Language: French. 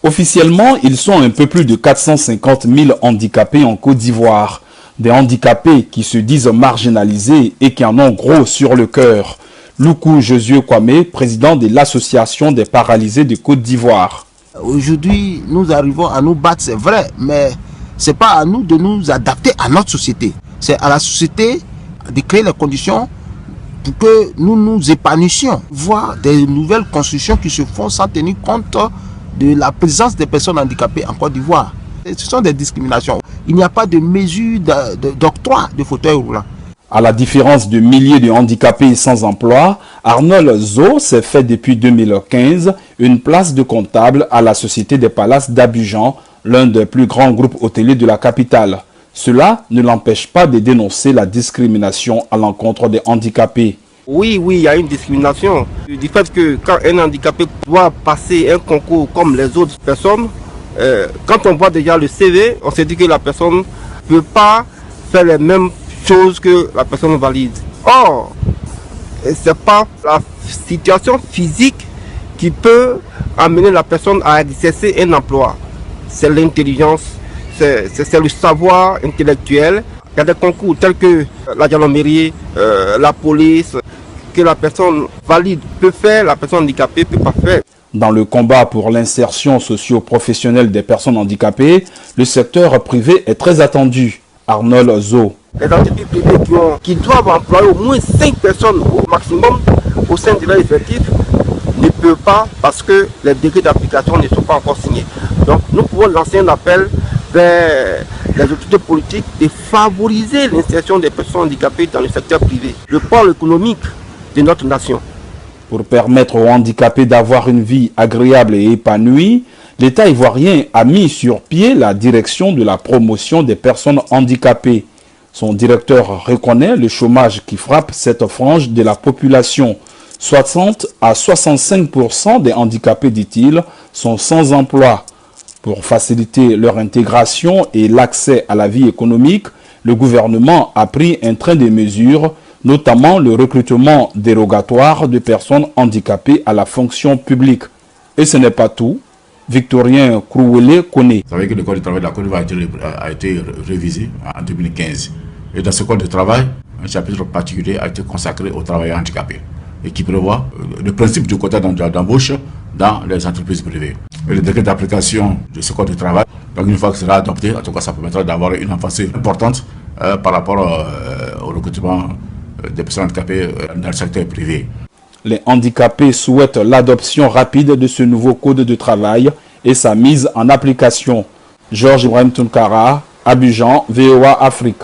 Officiellement, ils sont un peu plus de 450 000 handicapés en Côte d'Ivoire. Des handicapés qui se disent marginalisés et qui en ont gros sur le cœur. Loukou Josué Kwame, président de l'Association des paralysés de Côte d'Ivoire. Aujourd'hui, nous arrivons à nous battre, c'est vrai, mais ce n'est pas à nous de nous adapter à notre société. C'est à la société de créer les conditions pour que nous nous épanouissions. Voir des nouvelles constructions qui se font sans tenir compte de la présence des personnes handicapées en Côte d'Ivoire. Ce sont des discriminations. Il n'y a pas de mesure d'octroi de fauteuil roulant. À la différence de milliers de handicapés sans emploi, Arnold Zo s'est fait depuis 2015 une place de comptable à la Société des Palaces d'Abidjan, l'un des plus grands groupes hôteliers de la capitale. Cela ne l'empêche pas de dénoncer la discrimination à l'encontre des handicapés. Oui, il y a une discrimination. Du fait que quand un handicapé doit passer un concours comme les autres personnes, quand on voit déjà le CV, on se dit que la personne ne peut pas faire les mêmes choses que la personne valide. Or, ce n'est pas la situation physique qui peut amener la personne à exercer un emploi. C'est l'intelligence, c'est le savoir intellectuel. Il y a des concours tels que la gendarmerie, la police, que la personne valide peut faire, la personne handicapée ne peut pas faire. Dans le combat pour l'insertion socio-professionnelle des personnes handicapées, le secteur privé est très attendu. Arnold Zo. Les entreprises privées qui doivent employer au moins 5 personnes au maximum au sein de leur effectif ne peuvent pas parce que les décrets d'application ne sont pas encore signés. Donc nous pouvons lancer un appel vers les autorités politiques de favoriser l'insertion des personnes handicapées dans le secteur privé, le pôle économique de notre nation. Pour permettre aux handicapés d'avoir une vie agréable et épanouie, l'État ivoirien a mis sur pied la direction de la promotion des personnes handicapées. Son directeur reconnaît le chômage qui frappe cette frange de la population. 60 à 65% des handicapés, dit-il, sont sans emploi. Pour faciliter leur intégration et l'accès à la vie économique, le gouvernement a pris un train de mesures, notamment le recrutement dérogatoire de personnes handicapées à la fonction publique. Et ce n'est pas tout. Victorien Krouwele connaît. Vous savez que le Code du travail de la Côte d'Ivoire a été révisé en 2015. Et dans ce Code de travail, un chapitre particulier a été consacré aux travailleurs handicapés et qui prévoit le principe du quota d'embauche dans les entreprises privées. Et le décret d'application de ce Code de travail, donc une fois que ce sera adopté, en tout cas ça permettra d'avoir une avancée importante par rapport au recrutement des personnes handicapées dans le secteur privé. Les handicapés souhaitent l'adoption rapide de ce nouveau code de travail et sa mise en application. Georges Ibrahim Tounkara, Abidjan, VOA Afrique.